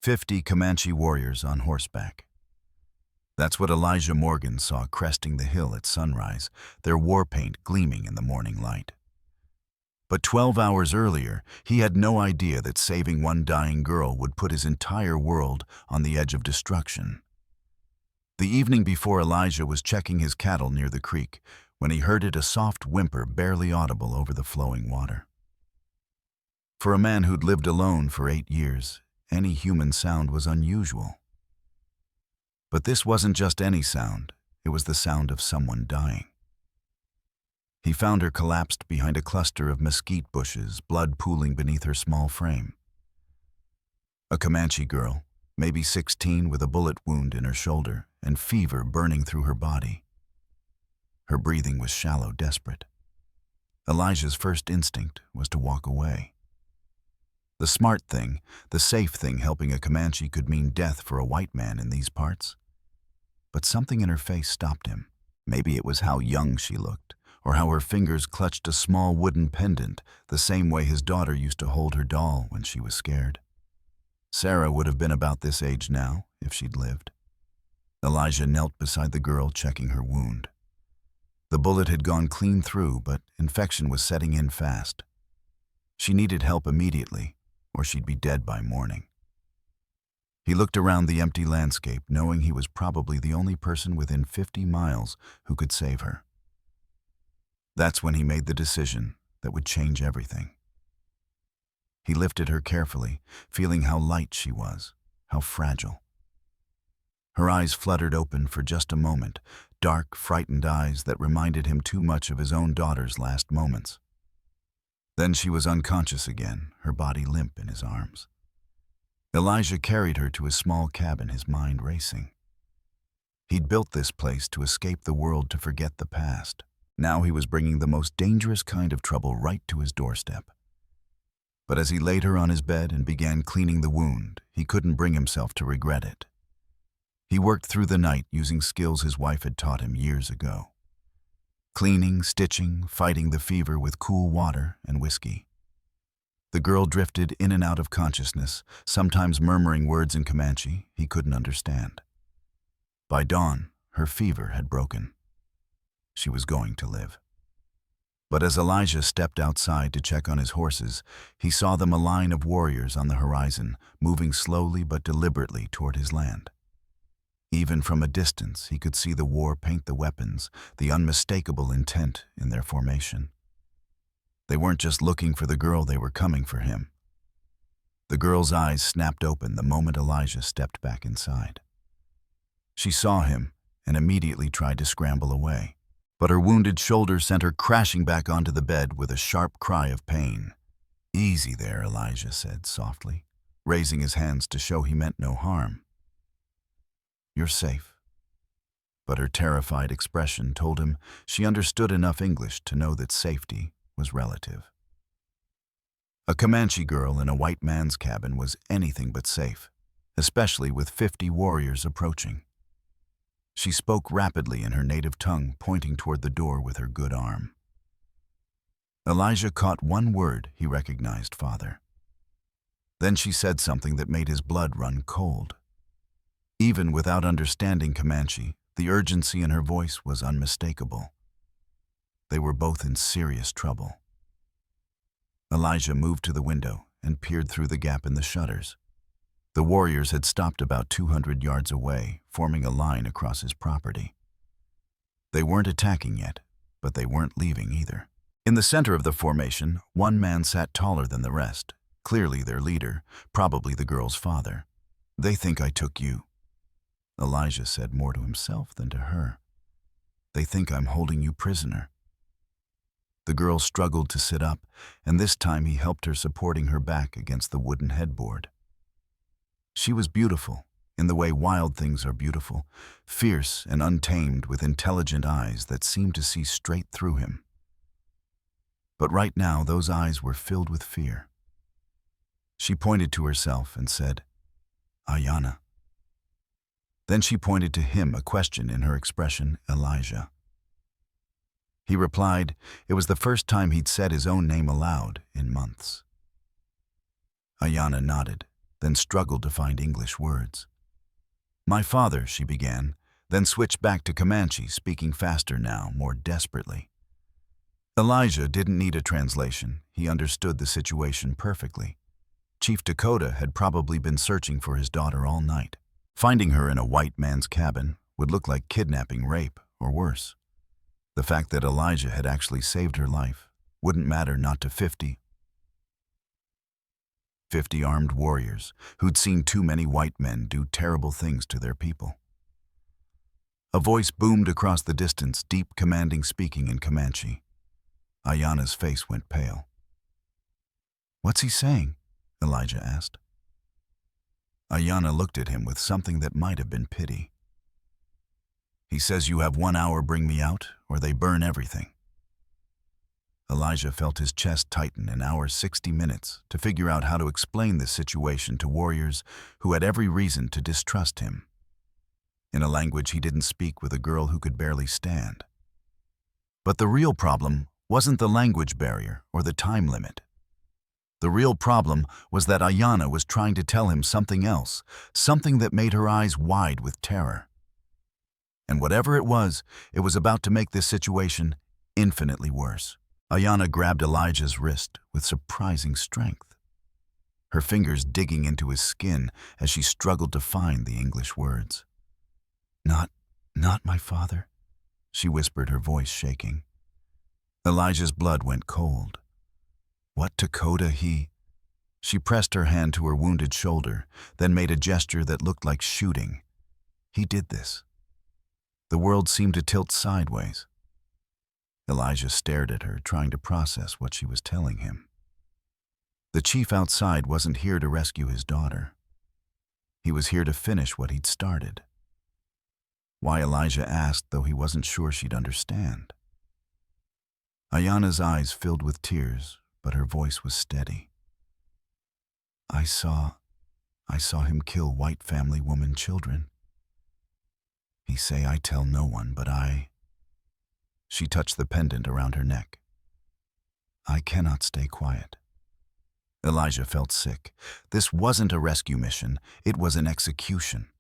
50 Comanche warriors on horseback. That's what Elijah Morgan saw cresting the hill at sunrise, their war paint gleaming in the morning light. But 12 hours earlier, he had no idea that saving one dying girl would put his entire world on the edge of destruction. The evening before, Elijah was checking his cattle near the creek when he heard a soft whimper barely audible over the flowing water. For a man who'd lived alone for 8 years, any human sound was unusual. But this wasn't just any sound, it was the sound of someone dying. He found her collapsed behind a cluster of mesquite bushes, blood pooling beneath her small frame. A Comanche girl, maybe 16, with a bullet wound in her shoulder and fever burning through her body. Her breathing was shallow, desperate. Elijah's first instinct was to walk away. The smart thing, the safe thing helping a Comanche could mean death for a white man in these parts. But something in her face stopped him. Maybe it was how young she looked, or how her fingers clutched a small wooden pendant, the same way his daughter used to hold her doll when she was scared. Sarah would have been about this age now, if she'd lived. Elijah knelt beside the girl, checking her wound. The bullet had gone clean through, but infection was setting in fast. She needed help immediately, or she'd be dead by morning. He looked around the empty landscape, knowing he was probably the only person within 50 miles who could save her. That's when he made the decision that would change everything. He lifted her carefully, feeling how light she was, how fragile. Her eyes fluttered open for just a moment, dark, frightened eyes that reminded him too much of his own daughter's last moments. Then she was unconscious again, her body limp in his arms. Elijah carried her to his small cabin, his mind racing. He'd built this place to escape the world, to forget the past. Now he was bringing the most dangerous kind of trouble right to his doorstep. But as he laid her on his bed and began cleaning the wound, he couldn't bring himself to regret it. He worked through the night using skills his wife had taught him years ago. Cleaning, stitching, fighting the fever with cool water and whiskey. The girl drifted in and out of consciousness, sometimes murmuring words in Comanche he couldn't understand. By dawn, her fever had broken. She was going to live. But as Elijah stepped outside to check on his horses, he saw them, a line of warriors on the horizon, moving slowly but deliberately toward his land. Even from a distance, he could see the war paint, the weapons, the unmistakable intent in their formation. They weren't just looking for the girl, they were coming for him. The girl's eyes snapped open the moment Elijah stepped back inside. She saw him and immediately tried to scramble away, but her wounded shoulder sent her crashing back onto the bed with a sharp cry of pain. "Easy there," Elijah said softly, raising his hands to show he meant no harm. "You're safe." But her terrified expression told him she understood enough English to know that safety was relative. A Comanche girl in a white man's cabin was anything but safe, especially with 50 warriors approaching. She spoke rapidly in her native tongue, pointing toward the door with her good arm. Elijah caught one word he recognized: father. Then she said something that made his blood run cold. Even without understanding Comanche, the urgency in her voice was unmistakable. They were both in serious trouble. Elijah moved to the window and peered through the gap in the shutters. The warriors had stopped about 200 yards away, forming a line across his property. They weren't attacking yet, but they weren't leaving either. In the center of the formation, one man sat taller than the rest, clearly their leader, probably the girl's father. "They think I took you." Elijah said, more to himself than to her. "They think I'm holding you prisoner." The girl struggled to sit up, and this time he helped her, supporting her back against the wooden headboard. She was beautiful, in the way wild things are beautiful, fierce and untamed, with intelligent eyes that seemed to see straight through him. But right now, those eyes were filled with fear. She pointed to herself and said, "Ayanna." Then she pointed to him, a question in her expression, "Elijah." He replied. It was the first time he'd said his own name aloud in months. Ayanna nodded, then struggled to find English words. "My father," she began, then switched back to Comanche, speaking faster now, more desperately. Elijah didn't need a translation. He understood the situation perfectly. Chief Dakota had probably been searching for his daughter all night. Finding her in a white man's cabin would look like kidnapping, rape, or worse. The fact that Elijah had actually saved her life wouldn't matter not to 50 armed warriors who'd seen too many white men do terrible things to their people. A voice boomed across the distance, deep, commanding, speaking in Comanche. Ayanna's face went pale. "What's he saying?" Elijah asked. Ayanna looked at him with something that might have been pity. "He says you have 1 hour, bring me out, or they burn everything." Elijah felt his chest tighten. An hour, 60 minutes, to figure out how to explain this situation to warriors who had every reason to distrust him, in a language he didn't speak with a girl who could barely stand. But the real problem wasn't the language barrier or the time limit. The real problem was that Ayanna was trying to tell him something else, something that made her eyes wide with terror. And whatever it was about to make this situation infinitely worse. Ayanna grabbed Elijah's wrist with surprising strength, her fingers digging into his skin as she struggled to find the English words. Not my father," she whispered, her voice shaking. Elijah's blood went cold. "What Dakota he?" She pressed her hand to her wounded shoulder, then made a gesture that looked like shooting. "He did this." The world seemed to tilt sideways. Elijah stared at her, trying to process what she was telling him. The chief outside wasn't here to rescue his daughter. He was here to finish what he'd started. Why, Elijah asked, though he wasn't sure she'd understand. Ayanna's eyes filled with tears, but her voice was steady. I saw him kill white family, woman, children. He say I tell no one, but I..." She touched the pendant around her neck. "I cannot stay quiet." Elijah felt sick. This wasn't a rescue mission, it was an execution.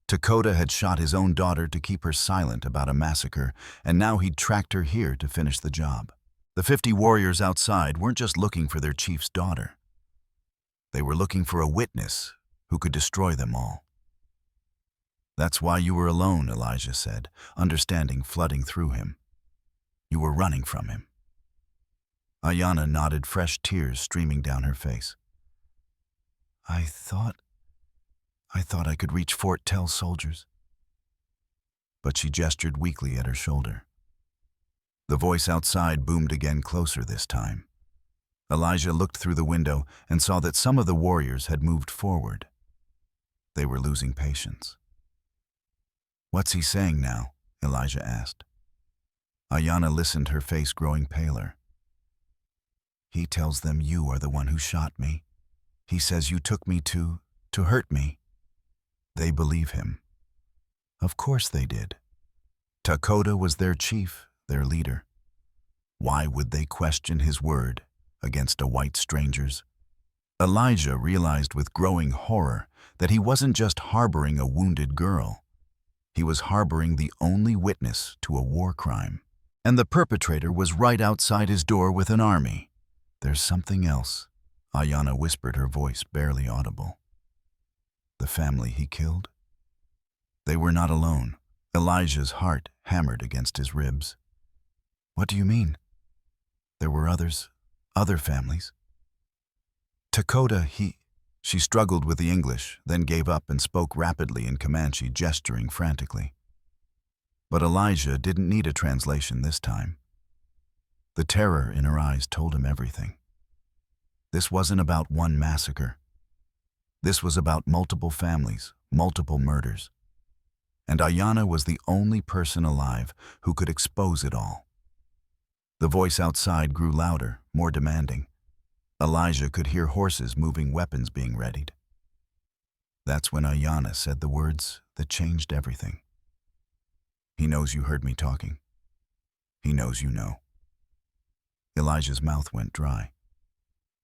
Dakota had shot his own daughter to keep her silent about a massacre, and now he'd tracked her here to finish the job. The 50 warriors outside weren't just looking for their chief's daughter. They were looking for a witness who could destroy them all. "That's why you were alone," Elijah said, understanding flooding through him. "You were running from him." Ayanna nodded, fresh tears streaming down her face. I thought I could reach Fort Tell's soldiers." But she gestured weakly at her shoulder. The voice outside boomed again, closer this time. Elijah looked through the window and saw that some of the warriors had moved forward. They were losing patience. "What's he saying now?" Elijah asked. Ayanna listened, her face growing paler. "He tells them you are the one who shot me. He says you took me to hurt me." They believe him. Of course they did. Dakota was their chief, their leader. Why would they question his word against a white stranger's? Elijah realized with growing horror that he wasn't just harboring a wounded girl. He was harboring the only witness to a war crime. And the perpetrator was right outside his door with an army. "There's something else," Ayanna whispered, her voice barely audible. "The family he killed?" They were not alone. Elijah's heart hammered against his ribs. "What do you mean?" "There were other families." "Dakota, She struggled with the English, then gave up and spoke rapidly in Comanche, gesturing frantically. But Elijah didn't need a translation this time. The terror in her eyes told him everything. This wasn't about one massacre. This was about multiple families, multiple murders. And Ayanna was the only person alive who could expose it all. The voice outside grew louder, more demanding. Elijah could hear horses moving, weapons being readied. That's when Ayanna said the words that changed everything. "He knows you heard me talking. He knows you know." Elijah's mouth went dry.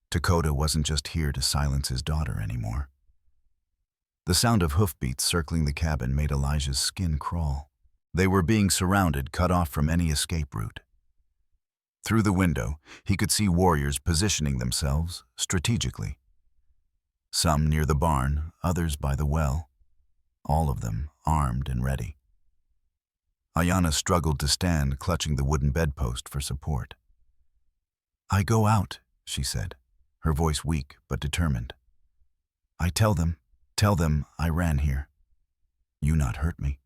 Dakota wasn't just here to silence his daughter anymore. The sound of hoofbeats circling the cabin made Elijah's skin crawl. They were being surrounded, cut off from any escape route. Through the window, he could see warriors positioning themselves strategically. Some near the barn, others by the well, all of them armed and ready. Ayanna struggled to stand, clutching the wooden bedpost for support. "I go out," she said, her voice weak but determined. "I tell them I ran here. You not hurt me."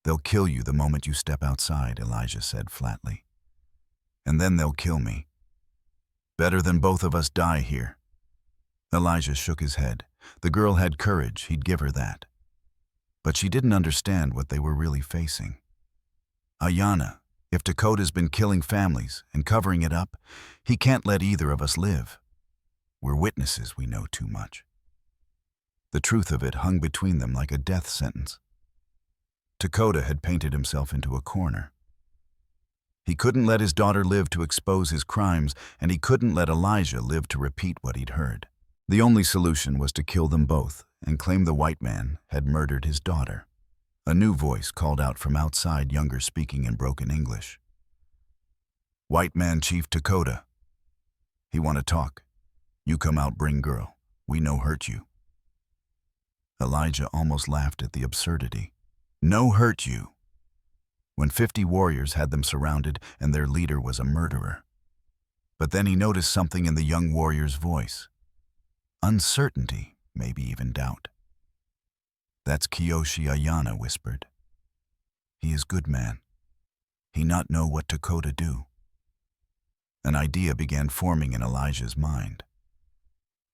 "They'll kill you the moment you step outside," Elijah said flatly. "And then they'll kill me. Better than both of us die here." Elijah shook his head. The girl had courage, he'd give her that. But she didn't understand what they were really facing. "Ayanna, if Dakota's been killing families and covering it up, he can't let either of us live. We're witnesses, we know too much." The truth of it hung between them like a death sentence. Dakota had painted himself into a corner. He couldn't let his daughter live to expose his crimes, and he couldn't let Elijah live to repeat what he'd heard. The only solution was to kill them both and claim the white man had murdered his daughter. A new voice called out from outside, younger, speaking in broken English. "White man Chief Dakota. He want to talk. You come out, bring girl. We no hurt you." Elijah almost laughed at the absurdity. No hurt you, when 50 warriors had them surrounded and their leader was a murderer. But then he noticed something in the young warrior's voice. Uncertainty, maybe even doubt. "That's Kiyoshi," Ayanna whispered. "He is good man. He not know what Dakota do." An idea began forming in Elijah's mind.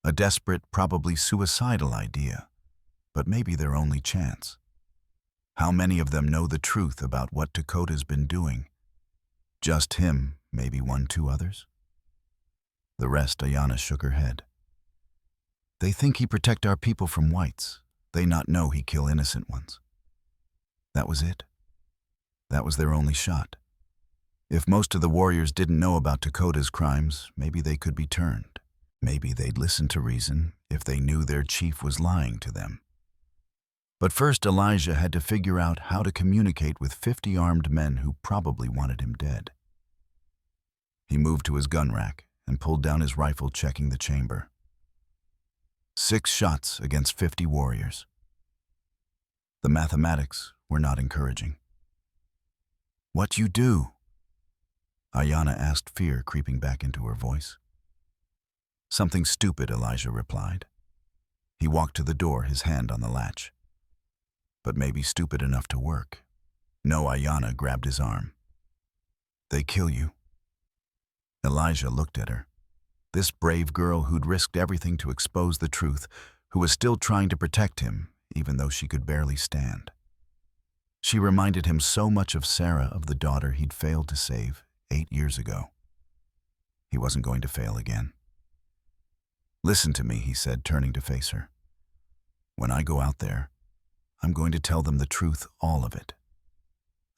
A desperate, probably suicidal idea, but maybe their only chance. How many of them know the truth about what Dakota's been doing? Just him, maybe 1-2 others? The rest, Ayanna shook her head. "They think he protect our people from whites. They not know he kill innocent ones." That was it. That was their only shot. If most of the warriors didn't know about Dakota's crimes, maybe they could be turned. Maybe they'd listen to reason if they knew their chief was lying to them. But first, Elijah had to figure out how to communicate with 50 armed men who probably wanted him dead. He moved to his gun rack and pulled down his rifle, checking the chamber. 6 shots against 50 warriors. The mathematics were not encouraging. "What you do?" Ayanna asked, fear creeping back into her voice. "Something stupid," Elijah replied. He walked to the door, his hand on the latch. "But maybe stupid enough to work." "No," Ayanna grabbed his arm. "They kill you." Elijah looked at her. This brave girl who'd risked everything to expose the truth, who was still trying to protect him, even though she could barely stand. She reminded him so much of Sarah, of the daughter he'd failed to save 8 years ago. He wasn't going to fail again. "Listen to me," he said, turning to face her. "When I go out there, I'm going to tell them the truth, all of it.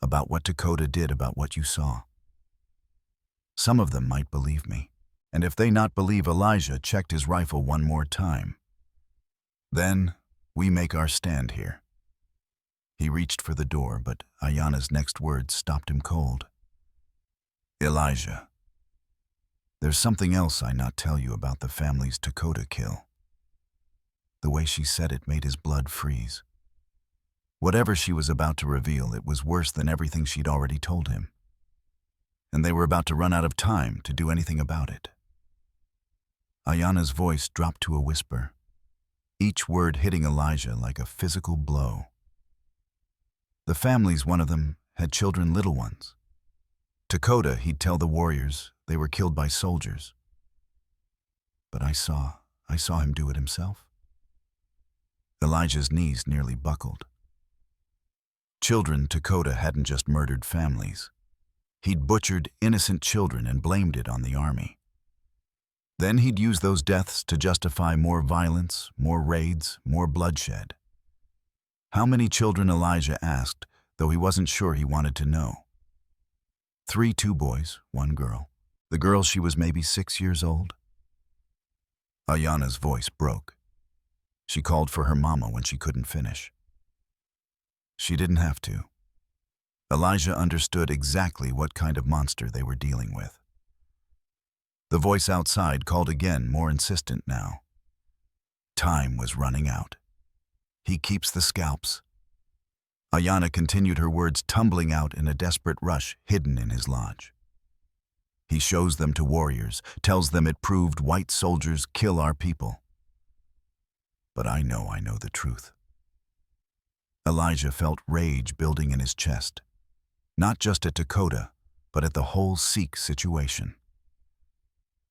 About what Dakota did, about what you saw. Some of them might believe me. And if they not believe," Elijah checked his rifle one more time, "then we make our stand here." He reached for the door, but Ayanna's next words stopped him cold. "Elijah, there's something else I not tell you about the families Dakota kill." The way she said it made his blood freeze. Whatever she was about to reveal, it was worse than everything she'd already told him. And they were about to run out of time to do anything about it. Ayanna's voice dropped to a whisper, each word hitting Elijah like a physical blow. The families, one of them, had children, little ones. Dakota, he'd tell the warriors, they were killed by soldiers. But I saw him do it himself. Elijah's knees nearly buckled. Children, Dakota hadn't just murdered families. He'd butchered innocent children and blamed it on the army. Then he'd use those deaths to justify more violence, more raids, more bloodshed. How many children, Elijah asked, though he wasn't sure he wanted to know. 3 2 boys, 1 girl. The girl, she was maybe 6 years old. Ayanna's voice broke. She called for her mama when she couldn't finish. She didn't have to. Elijah understood exactly what kind of monster they were dealing with. The voice outside called again, more insistent now. Time was running out. He keeps the scalps. Ayanna continued, her words tumbling out in a desperate rush hidden in his lodge. He shows them to warriors, tells them it proved white soldiers kill our people. But I know the truth. Elijah felt rage building in his chest, not just at Dakota, but at the whole Sikh situation.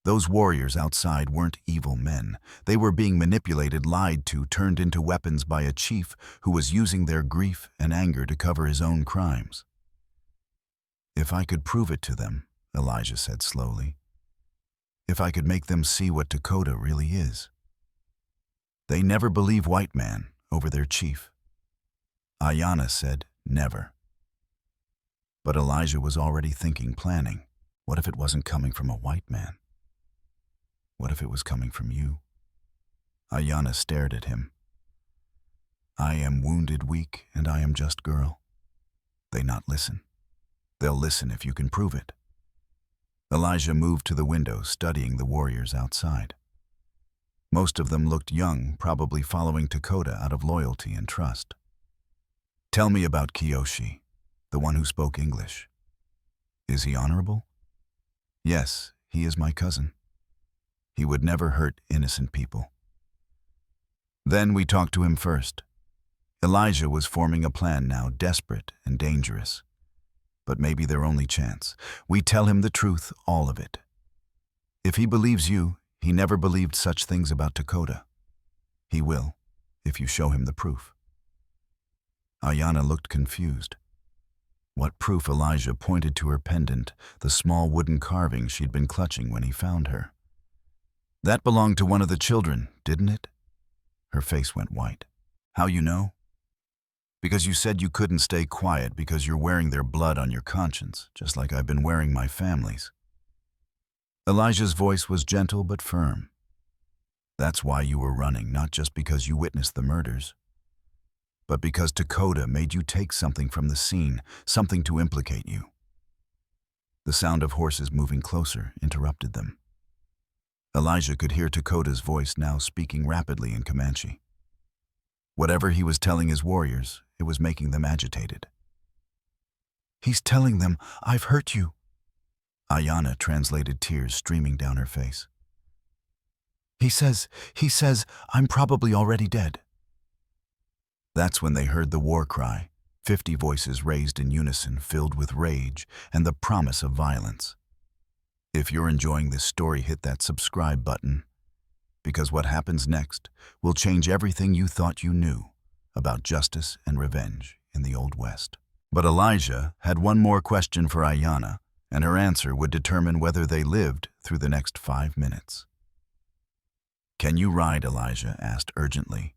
Those warriors outside weren't evil men. They were being manipulated, lied to, turned into weapons by a chief who was using their grief and anger to cover his own crimes. If I could prove it to them, Elijah said slowly, if I could make them see what Dakota really is. They never believe white man over their chief. Ayanna said never. But Elijah was already thinking, planning. What if it wasn't coming from a white man? What if it was coming from you? Ayanna stared at him. I am wounded, weak, and I am just girl. They not listen. They'll listen if you can prove it. Elijah moved to the window, studying the warriors outside. Most of them looked young, probably following Dakota out of loyalty and trust. Tell me about Kiyoshi, the one who spoke English. Is he honorable? Yes, he is my cousin. He would never hurt innocent people. Then we talked to him first. Elijah was forming a plan now, desperate and dangerous. But maybe their only chance. We tell him the truth, all of it. If he believes you, he never believed such things about Dakota. He will, if you show him the proof. Ayanna looked confused. What proof? Elijah pointed to her pendant, the small wooden carving she'd been clutching when he found her. That belonged to one of the children, didn't it? Her face went white. How you know? Because you said you couldn't stay quiet because you're wearing their blood on your conscience, just like I've been wearing my family's. Elijah's voice was gentle but firm. That's why you were running, not just because you witnessed the murders, but because Dakota made you take something from the scene, something to implicate you. The sound of horses moving closer interrupted them. Elijah could hear Dakota's voice now, speaking rapidly in Comanche. Whatever he was telling his warriors, it was making them agitated. He's telling them, I've hurt you. Ayanna translated, tears streaming down her face. He says, I'm probably already dead. That's when they heard the war cry, 50 voices raised in unison, filled with rage and the promise of violence. If you're enjoying this story, hit that subscribe button, because what happens next will change everything you thought you knew about justice and revenge in the Old West. But Elijah had one more question for Ayanna, and her answer would determine whether they lived through the next 5 minutes. Can you ride? Elijah asked urgently.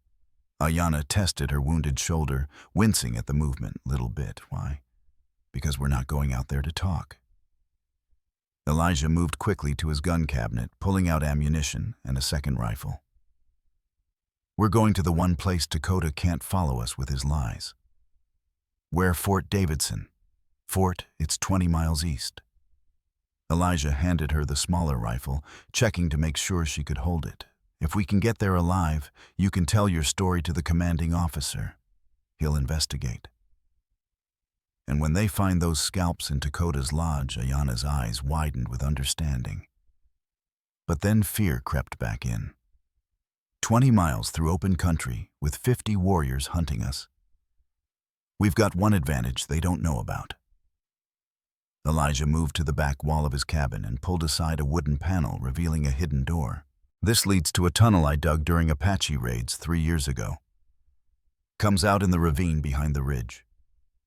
Ayanna tested her wounded shoulder, wincing at the movement little bit. Why? Because we're not going out there to talk. Elijah moved quickly to his gun cabinet, pulling out ammunition and a second rifle. We're going to the one place Dakota can't follow us with his lies. Where Fort Davidson? Fort, it's 20 miles east. Elijah handed her the smaller rifle, checking to make sure she could hold it. If we can get there alive, you can tell your story to the commanding officer. He'll investigate. And when they find those scalps in Dakota's lodge, Ayanna's eyes widened with understanding. But then fear crept back in. 20 miles through open country, with 50 warriors hunting us. We've got one advantage they don't know about. Elijah moved to the back wall of his cabin and pulled aside a wooden panel, revealing a hidden door. This leads to a tunnel I dug during Apache raids 3 years ago. Comes out in the ravine behind the ridge.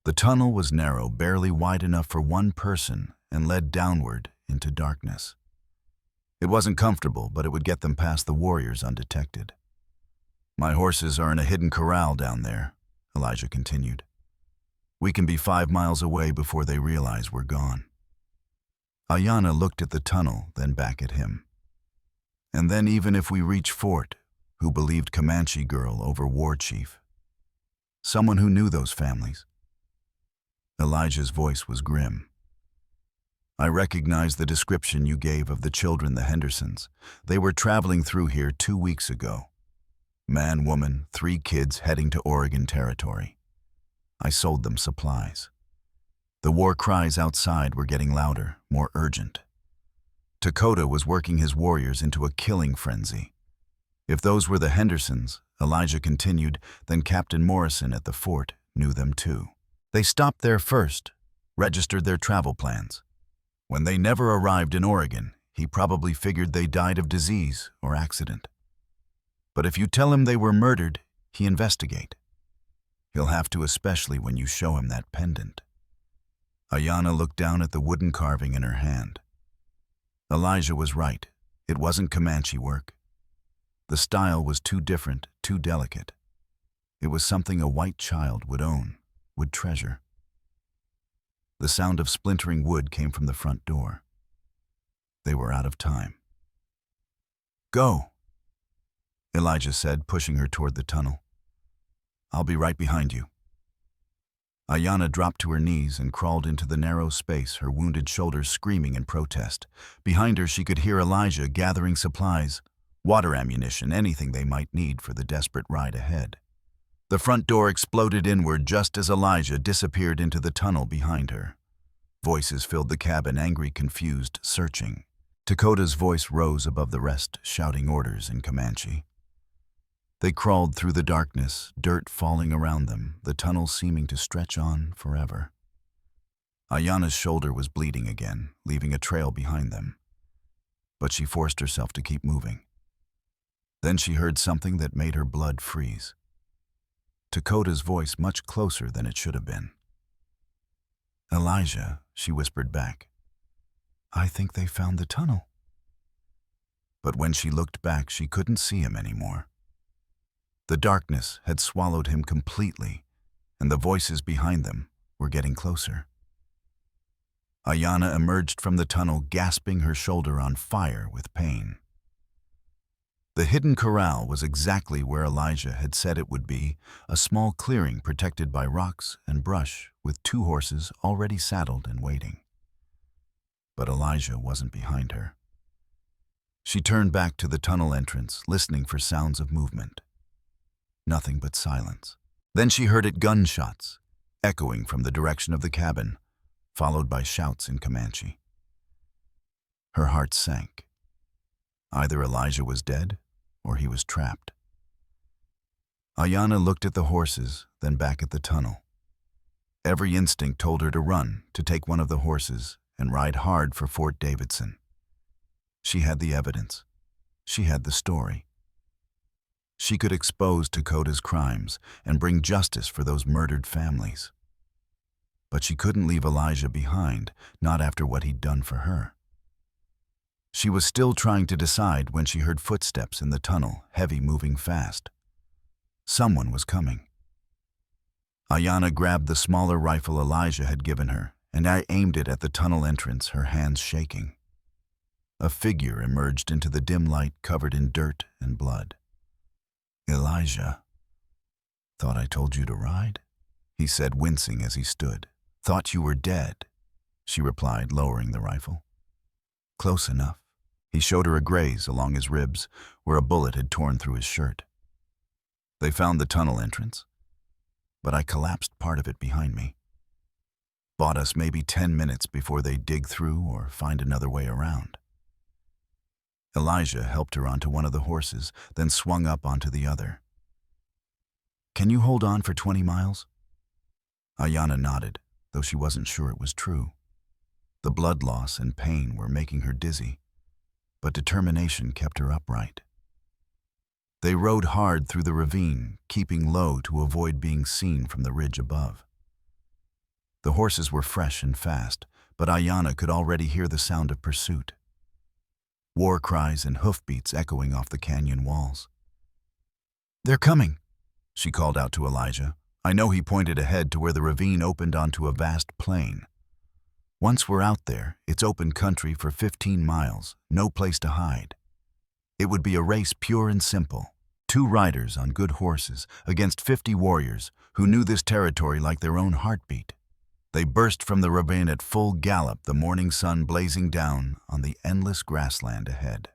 The tunnel was narrow, barely wide enough for one person, and led downward into darkness. It wasn't comfortable, but it would get them past the warriors undetected. My horses are in a hidden corral down there, Elijah continued. We can be 5 miles away before they realize we're gone. Ayanna looked at the tunnel, then back at him. And then even if we reach Fort, who believed Comanche girl over war chief. Someone who knew those families. Elijah's voice was grim. I recognize the description you gave of the children, the Hendersons. They were traveling through here 2 weeks ago. Man, woman, 3 kids heading to Oregon Territory. I sold them supplies. The war cries outside were getting louder, more urgent. Dakota was working his warriors into a killing frenzy. If those were the Hendersons, Elijah continued, then Captain Morrison at the fort knew them too. They stopped there first, registered their travel plans. When they never arrived in Oregon, he probably figured they died of disease or accident. But if you tell him they were murdered, he investigate. He'll have to, especially when you show him that pendant. Ayanna looked down at the wooden carving in her hand. Elijah was right. It wasn't Comanche work. The style was too different, too delicate. It was something a white child would own, would treasure. The sound of splintering wood came from the front door. They were out of time. Go, Elijah said, pushing her toward the tunnel. I'll be right behind you. Ayanna dropped to her knees and crawled into the narrow space, her wounded shoulders screaming in protest. Behind her, she could hear Elijah gathering supplies, water, ammunition, anything they might need for the desperate ride ahead. The front door exploded inward just as Elijah disappeared into the tunnel behind her. Voices filled the cabin, angry, confused, searching. Dakota's voice rose above the rest, shouting orders in Comanche. They crawled through the darkness, dirt falling around them, the tunnel seeming to stretch on forever. Ayanna's shoulder was bleeding again, leaving a trail behind them. But she forced herself to keep moving. Then she heard something that made her blood freeze. Dakota's voice much closer than it should have been. Elijah, she whispered back. I think they found the tunnel. But when she looked back, she couldn't see him anymore. The darkness had swallowed him completely, and the voices behind them were getting closer. Ayanna emerged from the tunnel, gasping, her shoulder on fire with pain. The hidden corral was exactly where Elijah had said it would be, a small clearing protected by rocks and brush with 2 horses already saddled and waiting. But Elijah wasn't behind her. She turned back to the tunnel entrance, listening for sounds of movement. Nothing but silence. Then she heard gunshots, echoing from the direction of the cabin, followed by shouts in Comanche. Her heart sank. Either Elijah was dead, or he was trapped. Ayanna looked at the horses, then back at the tunnel. Every instinct told her to run, to take one of the horses, and ride hard for Fort Davidson. She had the evidence. She had the story. She could expose Dakota's crimes and bring justice for those murdered families. But she couldn't leave Elijah behind, not after what he'd done for her. She was still trying to decide when she heard footsteps in the tunnel, heavy, moving fast. Someone was coming. Ayanna grabbed the smaller rifle Elijah had given her, and I aimed it at the tunnel entrance, her hands shaking. A figure emerged into the dim light, covered in dirt and blood. Elijah. Thought I told you to ride? He said, wincing as he stood. Thought you were dead, she replied, lowering the rifle. Close enough. He showed her a graze along his ribs, where a bullet had torn through his shirt. They found the tunnel entrance, but I collapsed part of it behind me. Bought us maybe 10 minutes before they dig through or find another way around. Elijah helped her onto one of the horses, then swung up onto the other. Can you hold on for 20 miles? Ayanna nodded, though she wasn't sure it was true. The blood loss and pain were making her dizzy, but determination kept her upright. They rode hard through the ravine, keeping low to avoid being seen from the ridge above. The horses were fresh and fast, but Ayanna could already hear the sound of pursuit. War cries and hoofbeats echoing off the canyon walls. They're coming, she called out to Elijah. I know he pointed ahead to where the ravine opened onto a vast plain. Once we're out there, it's open country for 15 miles, no place to hide. It would be a race pure and simple. 2 riders on good horses against 50 warriors who knew this territory like their own heartbeat. They burst from the ravine at full gallop, the morning sun blazing down on the endless grassland ahead.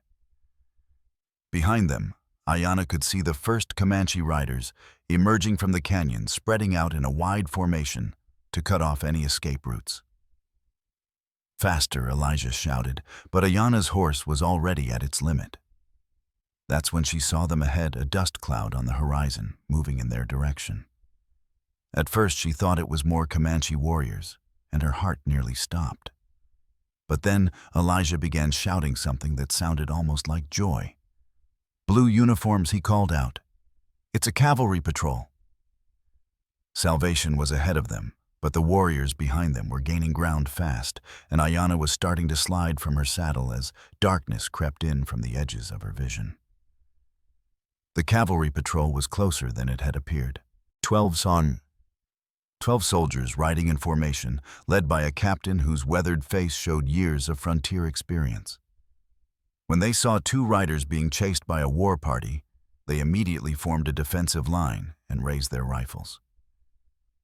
Behind them, Ayanna could see the first Comanche riders emerging from the canyon, spreading out in a wide formation to cut off any escape routes. "Faster," Elijah shouted, but Ayanna's horse was already at its limit. That's when she saw them ahead, a dust cloud on the horizon, moving in their direction. At first she thought it was more Comanche warriors, and her heart nearly stopped. But then Elijah began shouting something that sounded almost like joy. "Blue uniforms," he called out. "It's a cavalry patrol." Salvation was ahead of them, but the warriors behind them were gaining ground fast, and Ayanna was starting to slide from her saddle as darkness crept in from the edges of her vision. The cavalry patrol was closer than it had appeared. 12 soldiers riding in formation, led by a captain whose weathered face showed years of frontier experience. When they saw 2 riders being chased by a war party, they immediately formed a defensive line and raised their rifles.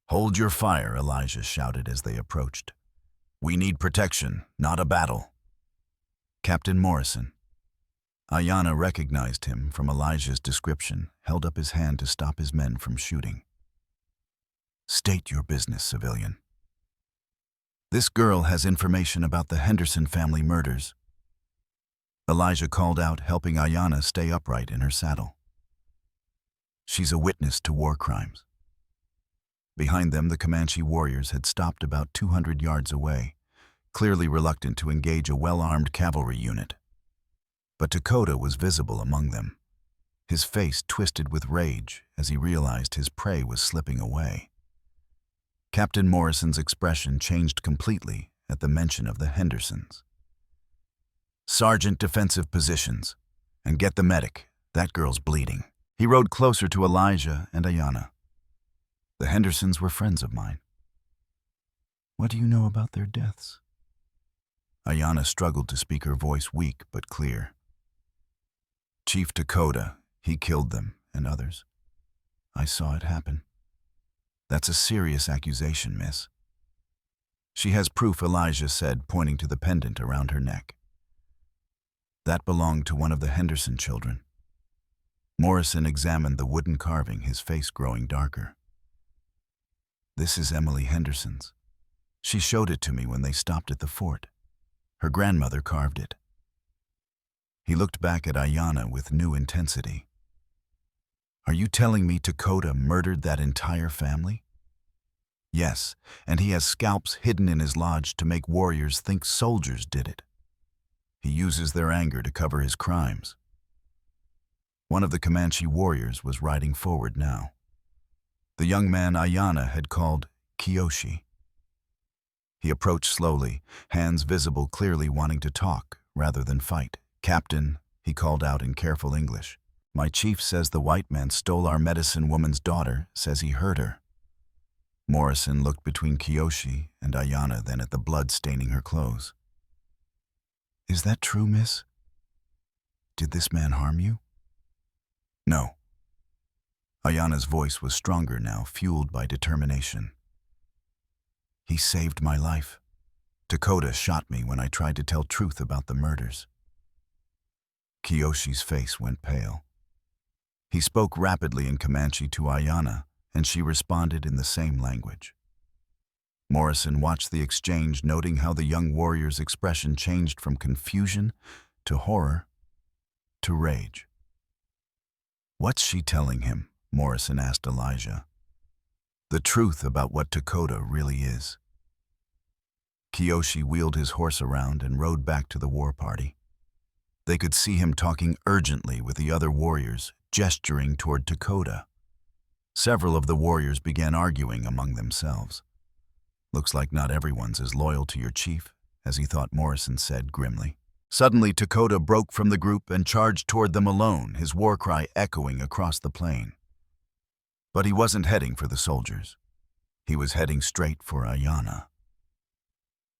"Hold your fire," Elijah shouted as they approached. "We need protection, not a battle." "Captain Morrison." Ayanna recognized him from Elijah's description, held up his hand to stop his men from shooting. "State your business, civilian." "This girl has information about the Henderson family murders," Elijah called out, helping Ayanna stay upright in her saddle. "She's a witness to war crimes." Behind them, the Comanche warriors had stopped about 200 yards away, clearly reluctant to engage a well-armed cavalry unit. But Dakota was visible among them, his face twisted with rage as he realized his prey was slipping away. Captain Morrison's expression changed completely at the mention of the Hendersons. "Sergeant, defensive positions, and get the medic. That girl's bleeding." He rode closer to Elijah and Ayanna. "The Hendersons were friends of mine." "What do you know about their deaths?" Ayanna struggled to speak, her voice weak but clear. "Chief Dakota, he killed them and others. I saw it happen." "That's a serious accusation, miss." "She has proof," Elijah said, pointing to the pendant around her neck. "That belonged to one of the Henderson children." Morrison examined the wooden carving, his face growing darker. "This is Emily Henderson's. She showed it to me when they stopped at the fort. Her grandmother carved it." He looked back at Ayanna with new intensity. "Are you telling me Dakota murdered that entire family?" "Yes, and he has scalps hidden in his lodge to make warriors think soldiers did it. He uses their anger to cover his crimes." One of the Comanche warriors was riding forward now. The young man Ayanna had called Kiyoshi. He approached slowly, hands visible, clearly wanting to talk rather than fight. "Captain," he called out in careful English, "my chief says the white man stole our medicine woman's daughter, says he hurt her." Morrison looked between Kiyoshi and Ayanna, then at the blood staining her clothes. "Is that true, miss? Did this man harm you?" "No." Ayanna's voice was stronger now, fueled by determination. "He saved my life. Dakota shot me when I tried to tell truth about the murders." Kiyoshi's face went pale. He spoke rapidly in Comanche to Ayanna, and she responded in the same language. Morrison watched the exchange, noting how the young warrior's expression changed from confusion to horror to rage. "What's she telling him?" Morrison asked Elijah. "The truth about what Dakota really is." Kiyoshi wheeled his horse around and rode back to the war party. They could see him talking urgently with the other warriors, gesturing toward Dakota. Several of the warriors began arguing among themselves. "Looks like not everyone's as loyal to your chief," as he thought, Morrison said grimly. Suddenly, Dakota broke from the group and charged toward them alone, his war cry echoing across the plain. But he wasn't heading for the soldiers. He was heading straight for Ayanna.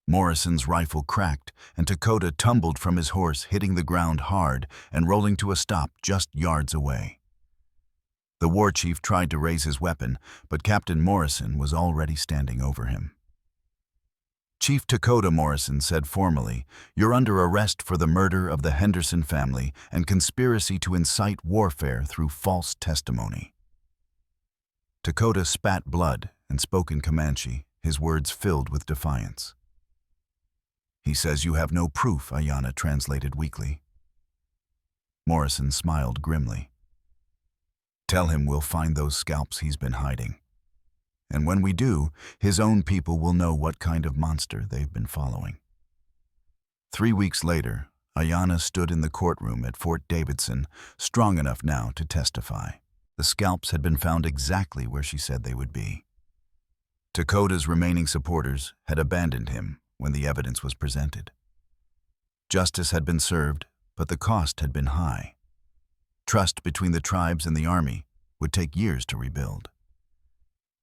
Morrison's rifle cracked, and Dakota tumbled from his horse, hitting the ground hard and rolling to a stop just yards away. The war chief tried to raise his weapon, but Captain Morrison was already standing over him. Chief Dakota Morrison said formally, "You're under arrest for the murder of the Henderson family and conspiracy to incite warfare through false testimony." Dakota spat blood and spoke in Comanche, his words filled with defiance. "He says you have no proof," Ayanna translated weakly. Morrison smiled grimly. "Tell him we'll find those scalps he's been hiding. And when we do, his own people will know what kind of monster they've been following." 3 weeks later, Ayanna stood in the courtroom at Fort Davidson, strong enough now to testify. The scalps had been found exactly where she said they would be. Dakota's remaining supporters had abandoned him when the evidence was presented. Justice had been served, but the cost had been high. Trust between the tribes and the army would take years to rebuild.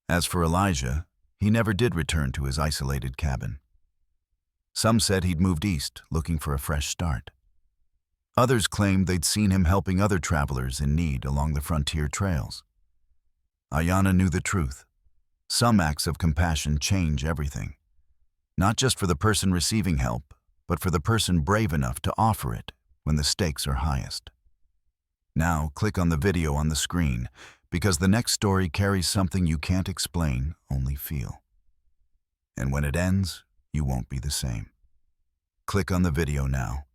As for Elijah, he never did return to his isolated cabin. Some said he'd moved east, looking for a fresh start. Others claimed they'd seen him helping other travelers in need along the frontier trails. Ayanna knew the truth. Some acts of compassion change everything, not just for the person receiving help, but for the person brave enough to offer it when the stakes are highest. Now, click on the video on the screen, because the next story carries something you can't explain, only feel. And when it ends, you won't be the same. Click on the video now.